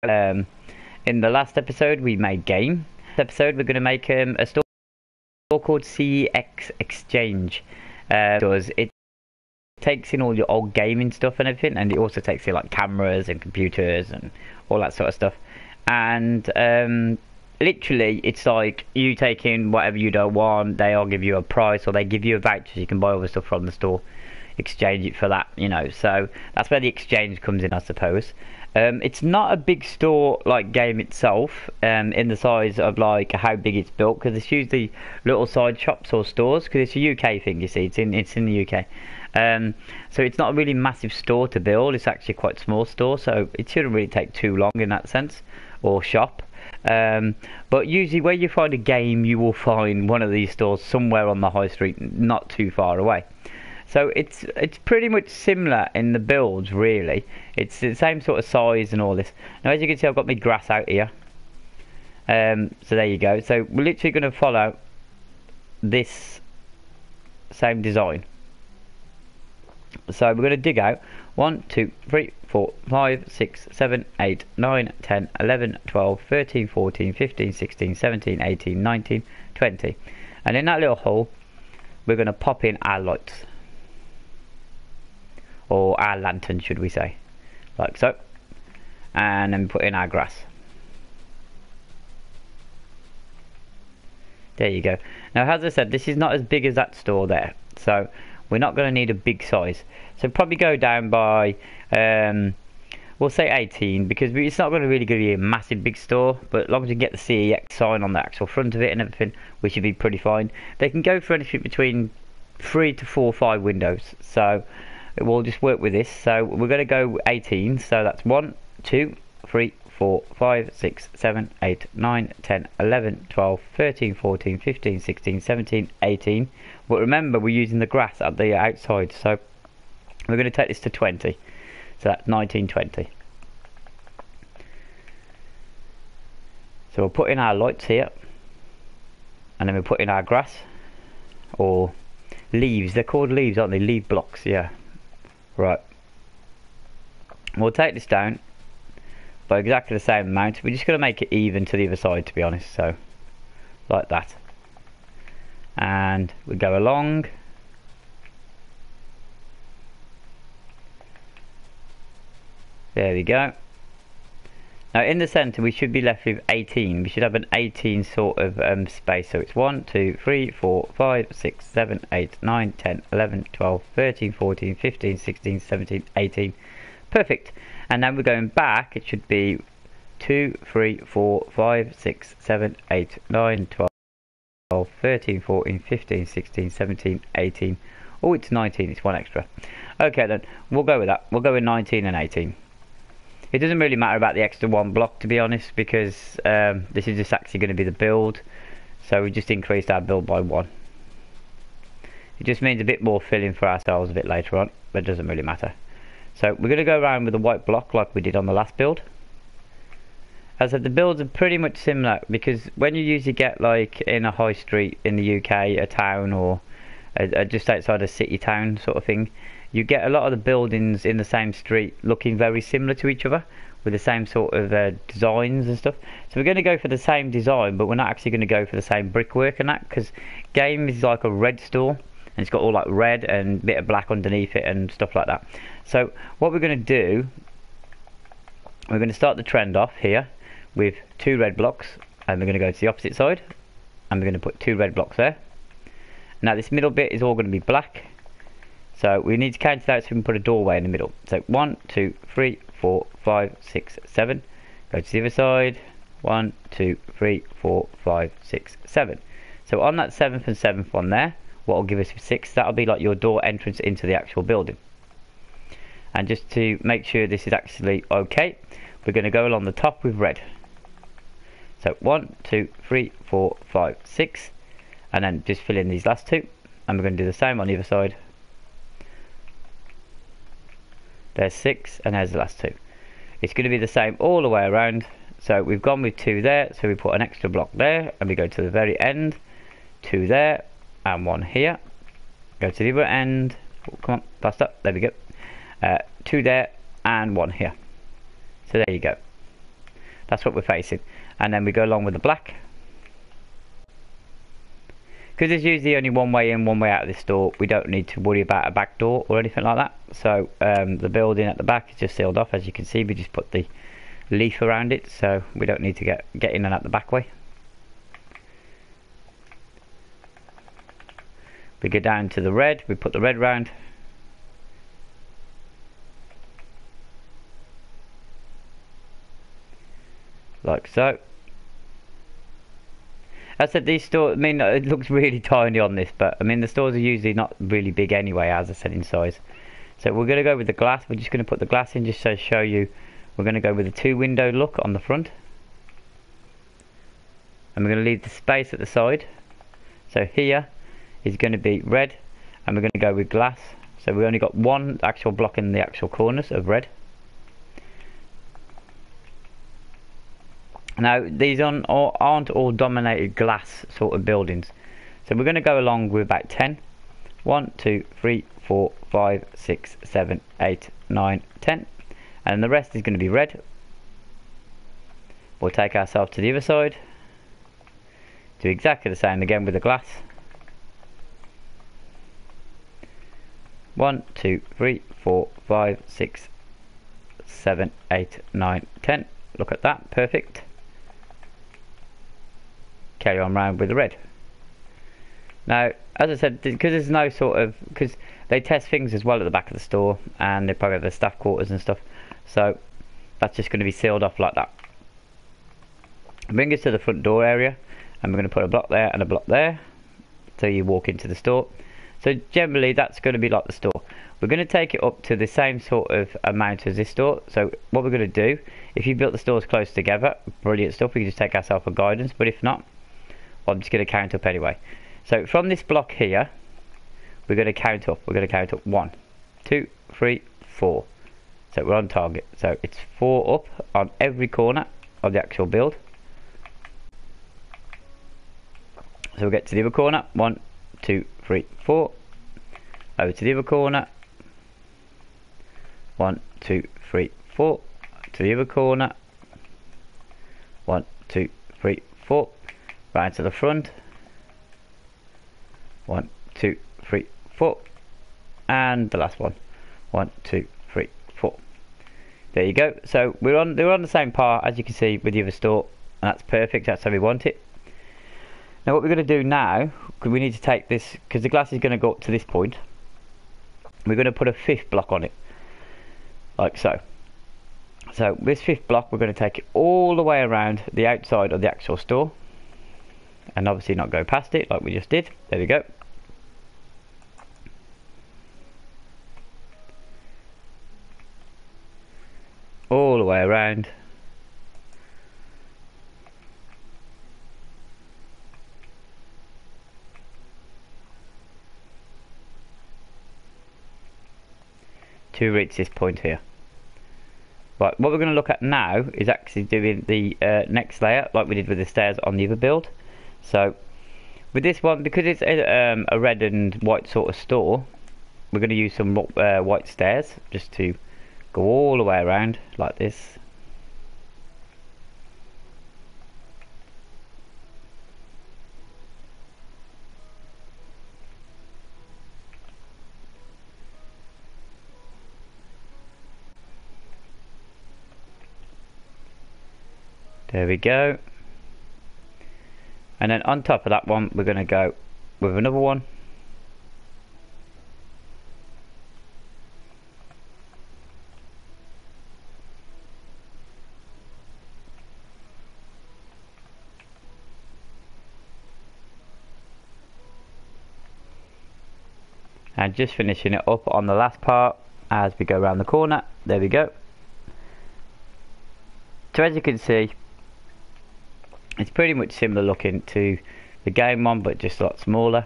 In the last episode we made game. This episode we're going to make a store called CX Exchange. Does it takes in all your old gaming stuff and everything, and it also takes in like cameras and computers and all that sort of stuff. And literally it's like you take in whatever you don't want, they'll give you a price, or they give you a voucher so you can buy all the stuff from the store, exchange it for that, you know. So that's where the exchange comes in, I suppose. It's not a big store like game itself, in the size of like how big it's built, because it's usually little side shops or stores, because it's a UK thing, you see. It's in the UK. So it's not a really massive store to build. It's actually quite a small store, so it shouldn't really take too long in that sense, or shop. But usually where you find a game, you will find one of these stores somewhere on the high street, not too far away. So it's pretty much similar in the builds, really. It's the same sort of size and all this. Now, as you can see, I've got my grass out here. So there you go. So we're literally going to follow this same design. So we're going to dig out 1, 2, 3, 4, 5, 6, 7, 8, 9, 10, 11, 12, 13, 14, 15, 16, 17, 18, 19, 20. And in that little hole, we're going to pop in our lights. Or our lantern, should we say. Like so. And then put in our grass. There you go. Now, as I said, this is not as big as that store there. So we're not going to need a big size. So probably go down by, we'll say 18, because it's not going to really be a massive big store. But as long as you get the CEX sign on the actual front of it and everything, we should be pretty fine. They can go for anything between 3 to 4 or 5 windows. So we'll just work with this. So we're going to go 18. So that's 1, 2, 3, 4, 5, 6, 7, 8, 9, 10, 11, 12, 13, 14, 15, 16, 17, 18. But remember, we're using the grass at the outside. So we're going to take this to 20. So that's 19, 20. So we'll put in our lights here. And then we'll put in our grass. Or leaves. They're called leaves, aren't they? Leaf blocks, yeah. Right. We'll take this down by exactly the same amount. We're just going to make it even to the other side, to be honest. So, like that. And we go along. There we go. Now in the centre we should be left with 18. We should have an 18 sort of space. So it's 1, 2, 3, 4, 5, 6, 7, 8, 9, 10, 11, 12, 13, 14, 15, 16, 17, 18. Perfect. And then we're going back. It should be 2, 3, 4, 5, 6, 7, 8, 9, 12, 13, 14, 15, 16, 17, 18. Oh, it's 19. It's one extra. Okay then. We'll go with that. We'll go with 19 and 18. It doesn't really matter about the extra 1 block, to be honest, because this is just actually going to be the build. So we just increased our build by 1. It just means a bit more filling for ourselves a bit later on, but it doesn't really matter. So we're going to go around with a white block like we did on the last build. As I said, the builds are pretty much similar, because when you usually get like in a high street in the UK, a town, or just outside a city town sort of thing, you get a lot of the buildings in the same street looking very similar to each other, with the same sort of designs and stuff. So we're going to go for the same design, but we're not actually going to go for the same brickwork and that, because game is like a red store, and it's got all like red and a bit of black underneath it and stuff like that. So what we're going to do, we're going to start the trend off here with 2 red blocks, and we're going to go to the opposite side, and we're going to put 2 red blocks there. Now this middle bit is all going to be black. So we need to cancel out so we can put a doorway in the middle. So 1, 2, 3, 4, 5, 6, 7. Go to the other side. 1, 2, 3, 4, 5, 6, 7. So on that 7th and 7th one there, what will give us 6, that'll be like your door entrance into the actual building. And just to make sure this is actually okay, we're going to go along the top with red. So 1, 2, 3, 4, 5, 6. And then just fill in these last 2. And we're going to do the same on the other side. There's 6, and there's the last 2. It's going to be the same all the way around. So we've gone with 2 there, so we put an extra block there, and we go to the very end. 2 there, and 1 here. Go to the other end. Oh, come on, fast up. There we go. 2 there, and 1 here. So there you go. That's what we're facing. And then we go along with the black. Because there's usually only one way in, one way out of this store, we don't need to worry about a back door or anything like that. So the building at the back is just sealed off. As you can see, we just put the leaf around it, so we don't need to get in and out the back way. We go down to the red, we put the red round. Like so. As I said, these stores, I mean, it looks really tiny on this, but I mean, the stores are usually not really big anyway, as I said, in size. So we're going to go with the glass. We're just going to put the glass in just to show you. We're going to go with a 2-window look on the front. And we're going to leave the space at the side. So here is going to be red, and we're going to go with glass. So we only got one actual block in the actual corners of red. Now these aren't all dominated glass sort of buildings, so we're going to go along with about 10. 1, 2, 3, 4, 5, 6, 7, 8, 9, 10, and the rest is going to be red. We'll take ourselves to the other side, do exactly the same again with the glass. 1, 2, 3, 4, 5, 6, 7, 8, 9, 10. Look at that, perfect. Carry on round with the red. Now, as I said, because there's no sort of, because they test things as well at the back of the store, and they probably have the staff quarters and stuff, so that's just going to be sealed off like that. Bring us to the front door area, and we're going to put a block there and a block there, so you walk into the store. So generally that's going to be like the store. We're going to take it up to the same sort of amount as this store. So what we're going to do, if you built the stores close together, brilliant stuff, we can just take ourselves a guidance, but if not, well, I'm just going to count up anyway. So from this block here, we're going to count up. We're going to count up 1, 2, 3, 4. So we're on target. So it's 4 up on every corner of the actual build. So we'll get to the other corner. 1, 2, 3, 4. Over to the other corner. 1, 2, 3, 4. To the other corner. 1, 2, 3, 4. Right to the front. 1, 2, 3, 4. And the last one. 1, 2, 3, 4. There you go. So we're on the same par as you can see with the other store, and that's perfect. That's how we want it. Now what we're going to do now, because we need to take this, because the glass is going to go up to this point, we're going to put a 5th block on it, like so. So this 5th block, we're going to take it all the way around the outside of the actual store, and obviously not go past it like we just did. There we go. All the way around. To reach this point here. Right, what we're going to look at now is actually doing the next layer like we did with the stairs on the other build. So with this one, because it's a red and white sort of store, we're going to use some white stairs just to go all the way around like this. There we go. And then on top of that one, we're going to go with another one. And just finishing it up on the last part as we go around the corner. There we go. So as you can see, it's pretty much similar looking to the game one, but just a lot smaller.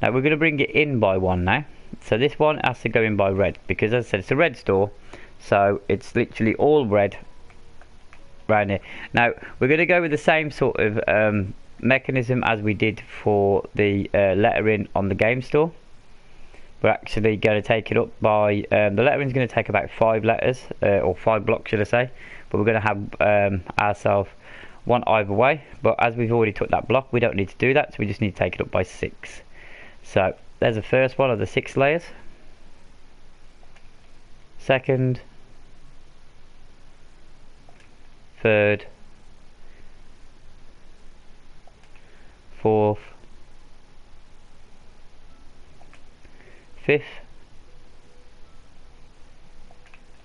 Now we're going to bring it in by 1 now. So this one has to go in by red, because as I said, it's a red store, so it's literally all red around here. Now we're going to go with the same sort of mechanism as we did for the lettering on the game store. We're actually going to take it up by the lettering is going to take about 5 letters or 5 blocks, should I say. but we're going to have ourselves one either way. But as we've already took that block, we don't need to do that, so we just need to take it up by 6. So there's the first one of the 6 layers. Second, third, fourth, fifth,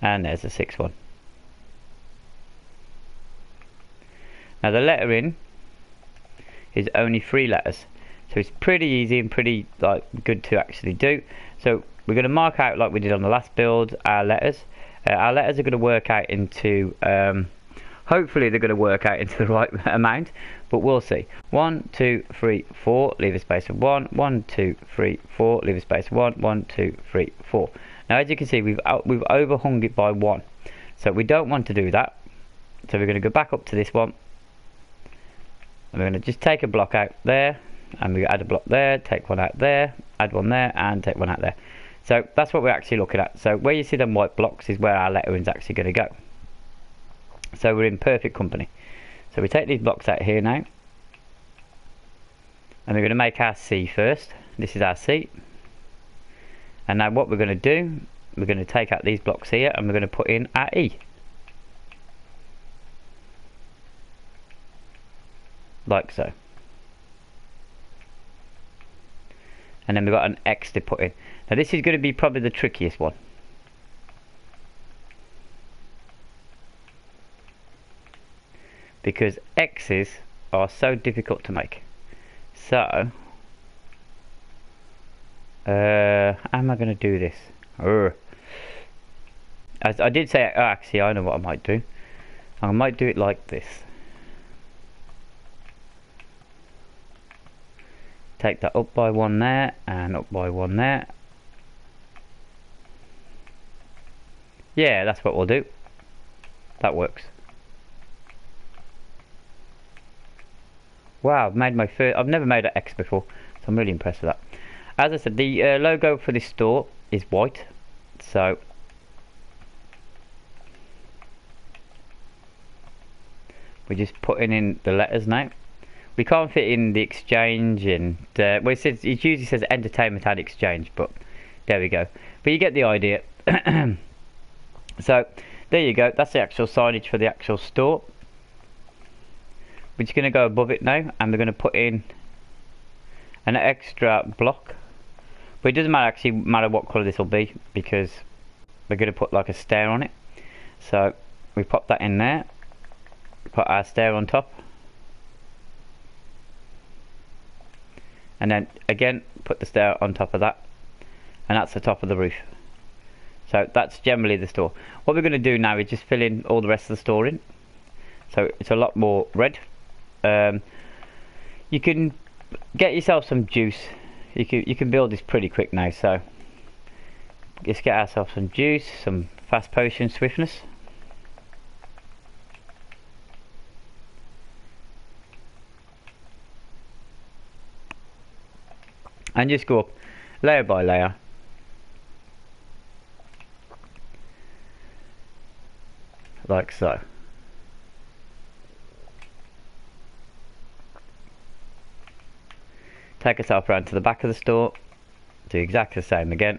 and there's the 6th one. Now the lettering is only 3 letters, so it's pretty easy and pretty good to actually do. So we're going to mark out, like we did on the last build, our letters. Our letters are going to work out into, hopefully they're going to work out into the right amount, but we'll see. 1, 2, 3, 4, leave a space of 1, 1, 2, 3, 4, leave a space of 1, 1, 2, 3, 4. Now as you can see, we've overhung it by 1, so we don't want to do that. So we're going to go back up to this one, and we're going to just take a block out there, and we add a block there, take one out there, add one there, and take one out there. So that's what we're actually looking at. So where you see them white blocks is where our lettering's actually going to go. So we're in perfect company. So we take these blocks out here now, and we're going to make our C first. This is our C. And now what we're going to do, we're going to take out these blocks here, and we're going to put in our E. Like so. And then we've got an X to put in. Now this is going to be probably the trickiest one. Because X's are so difficult to make. So, how am I going to do this? As I did say, actually I know what I might do. I might do it like this. Take that up by 1 there, and up by 1 there. Yeah, that's what we'll do. That works. Wow, I've made my first. I've never made an X before, so I'm really impressed with that. As I said, the logo for this store is white, so we're just putting in the letters now. We can't fit in the exchange and well, it usually says entertainment and exchange, but there we go. But you get the idea. So there you go. That's the actual signage for the actual store. We're just going to go above it now, and we're going to put in an extra block. But it doesn't actually matter what colour this will be, because we're going to put like a stair on it. So we pop that in there. Put our stair on top. And then again put the stair on top of that, and that's the top of the roof. So that's generally the store. What we're going to do now is just fill in all the rest of the store in, so it's a lot more red. You can get yourself some juice. You can build this pretty quick now, so let's get ourselves some juice, some fast potion swiftness. And just go up layer by layer. Like so. Take yourself around to the back of the store. Do exactly the same again.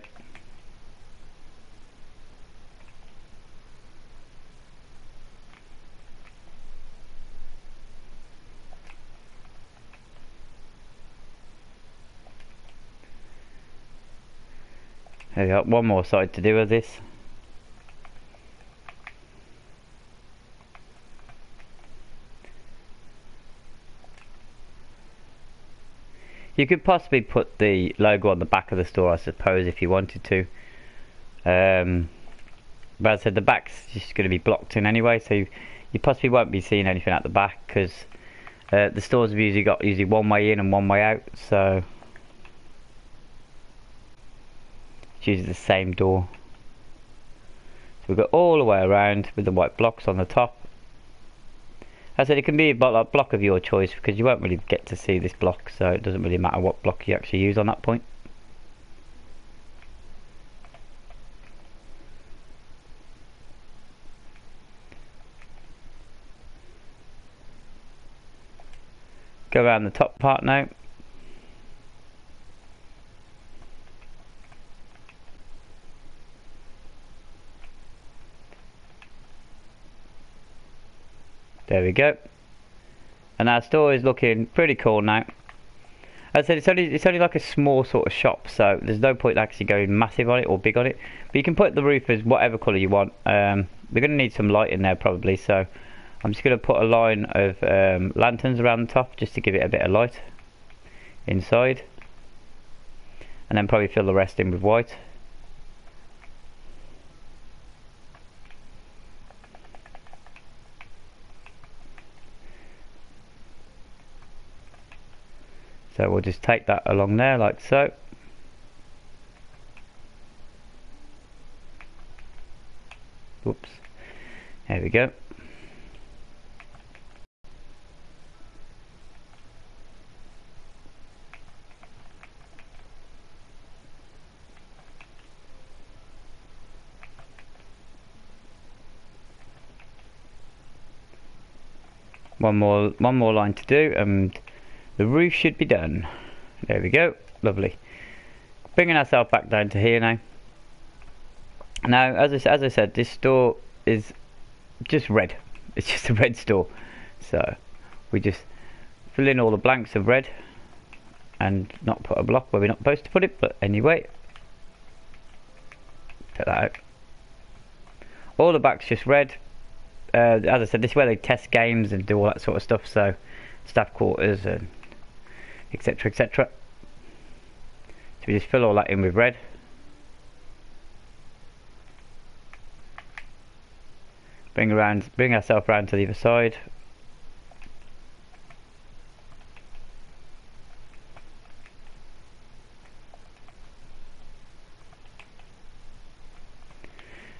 There we go, one more side to do with this. You could possibly put the logo on the back of the store, I suppose, if you wanted to. But as I said, the back's just going to be blocked in anyway, so you possibly won't be seeing anything at the back, because the stores have usually got one way in and one way out, so it's usually the same door. So we've got all the way around with the white blocks on the top. As I said, it can be a block of your choice, because you won't really get to see this block, so it doesn't really matter what block you actually use on that point. Go around the top part now. There we go. And our store is looking pretty cool now. As I said, it's only like a small sort of shop, so there's no point actually going massive on it or big on it. But you can put the roof as whatever colour you want. We're going to need some light in there probably, so I'm just going to put a line of lanterns around the top just to give it a bit of light inside. And then probably fill the rest in with white. So we'll just take that along there like so. Whoops. There we go. One more line to do and the roof should be done. There we go. Lovely. Bringing ourselves back down to here now. Now, as I said, this store is just red. It's just a red store. So we just fill in all the blanks of red and not put a block where we're not supposed to put it. But anyway, put that out. All the back's just red. As I said, this is where they test games and do all that sort of stuff. So staff quarters and etc, etc. So we just fill all that in with red. Bring ourselves around to the other side.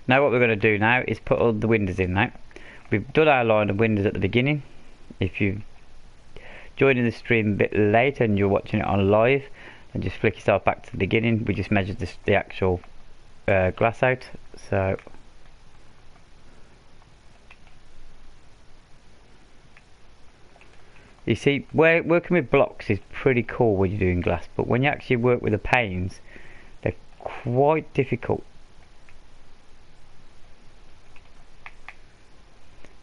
Now what we're going to do now is put all the windows in now. We've done our line of windows at the beginning. If you joining the stream a bit later and you're watching it on live, then just flick yourself back to the beginning. We just measured the actual glass out. So you see, working with blocks is pretty cool when you're doing glass, but when you actually work with the panes, they're quite difficult.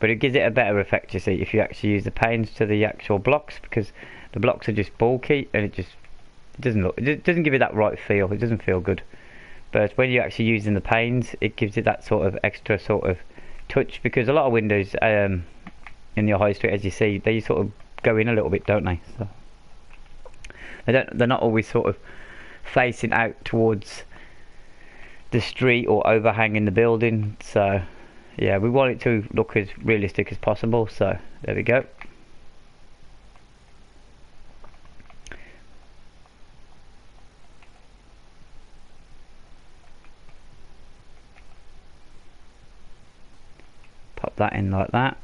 But it gives it a better effect, you see, if you actually use the panes to the actual blocks, because the blocks are just bulky and it doesn't give it that right feel. It doesn't feel good. But when you're actually using the panes, it gives it that sort of extra sort of touch, because a lot of windows in your high street, as you see, they sort of go in a little bit, don't they? So they're not always sort of facing out towards the street or overhanging the building. So yeah, we want it to look as realistic as possible, so there we go. Pop that in like that.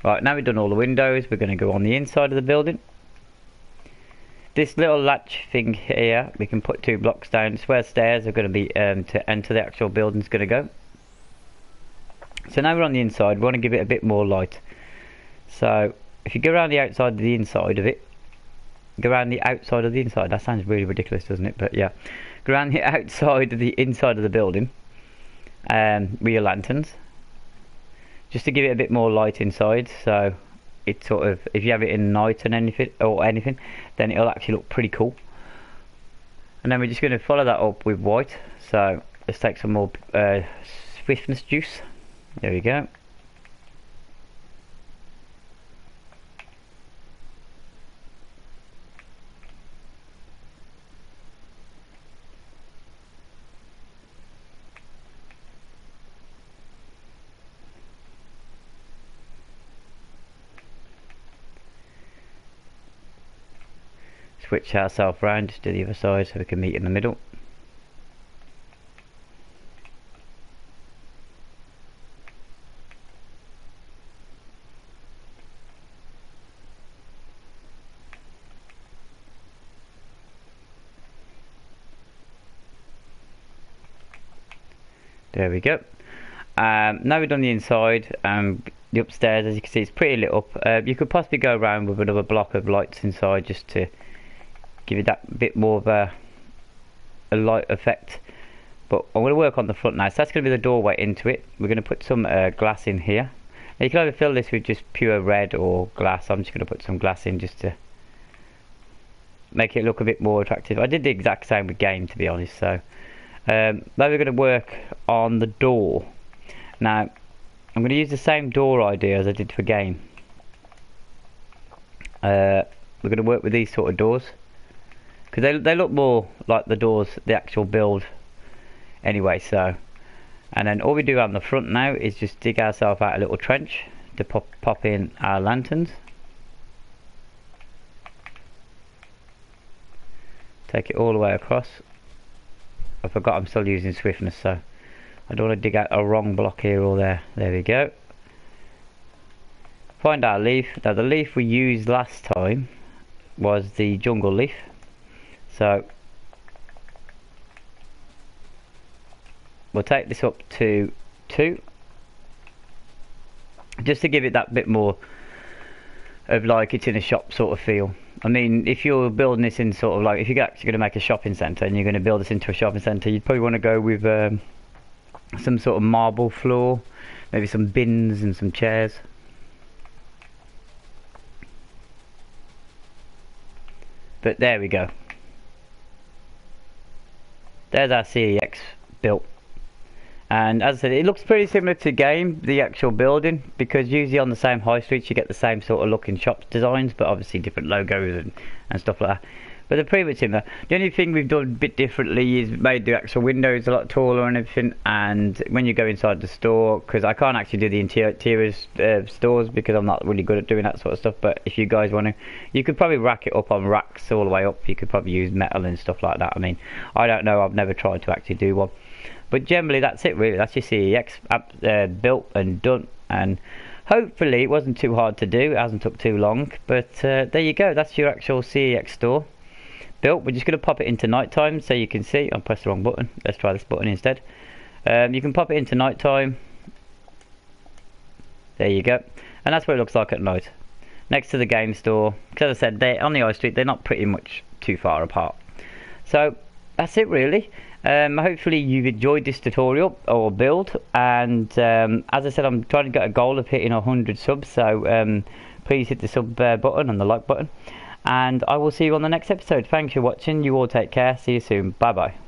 Right, now we've done all the windows, we're going to go on the inside of the building. This little latch thing here, we can put 2 blocks down. It's where stairs are going to be to enter the actual building's going to go. So now we're on the inside, we want to give it a bit more light. So if you go around the outside of the inside of it, go around the outside of the inside, that sounds really ridiculous, doesn't it? But yeah, go around the outside of the inside of the building with your lanterns, just to give it a bit more light inside. So it sort of, if you have it in night and anything, then it'll actually look pretty cool. And then we're just going to follow that up with white. So let's take some more swiftness juice. There we go. Switch ourselves round to the other side so we can meet in the middle. There we go. Now we've done the inside, the upstairs, as you can see, it's pretty lit up. You could possibly go around with another block of lights inside just to give it that bit more of a light effect. But I'm going to work on the front now, so that's going to be the doorway into it. We're going to put some glass in here. Now you can either fill this with just pure red or glass. I'm just going to put some glass in just to make it look a bit more attractive. I did the exact same with game, to be honest. So now we're going to work on the door. Now I'm going to use the same door idea as I did for game. We're going to work with these sort of doors because they look more like the doors, the actual build anyway. So, and then all we do on the front now is just dig ourselves out a little trench to pop in our lanterns. Take it all the way across. I forgot I'm still using swiftness, so I don't want to dig out a wrong block here or there. There we go. Find our leaf. Now the leaf we used last time was the jungle leaf. So we'll take this up to 2. Just to give it that bit more of like it's in a shop sort of feel. I mean, if you're building this in sort of like, if you're actually going to make a shopping centre and you're going to build this into a shopping centre, you'd probably want to go with some sort of marble floor, maybe some bins and some chairs. But there we go. There's our CEX built. And as I said, it looks pretty similar to game, the actual building, because usually on the same high streets you get the same sort of looking shop designs, but obviously different logos and stuff like that. But they're pretty much similar. The only thing we've done a bit differently is made the actual windows a lot taller and everything. And when you go inside the store, because I can't actually do the interior stores because I'm not really good at doing that sort of stuff. But if you guys want to, you could probably rack it up on racks all the way up. You could probably use metal and stuff like that. I mean, I don't know. I've never tried to actually do one. But generally, that's it really. That's your CEX app, built and done. And hopefully, it wasn't too hard to do. It hasn't took too long. But there you go. That's your actual CEX store. Built. We're just going to pop it into nighttime so you can see. I pressed the wrong button. Let's try this button instead. You can pop it into nighttime. There you go. And that's what it looks like at night. Next to the game store. Because as I said, they're on the high street. They're not pretty much too far apart. So that's it really. Hopefully you've enjoyed this tutorial or build. And as I said, I'm trying to get a goal of hitting 100 subs. So please hit the sub button and the like button. And I will see you on the next episode. Thanks for watching. You all take care. See you soon. Bye bye.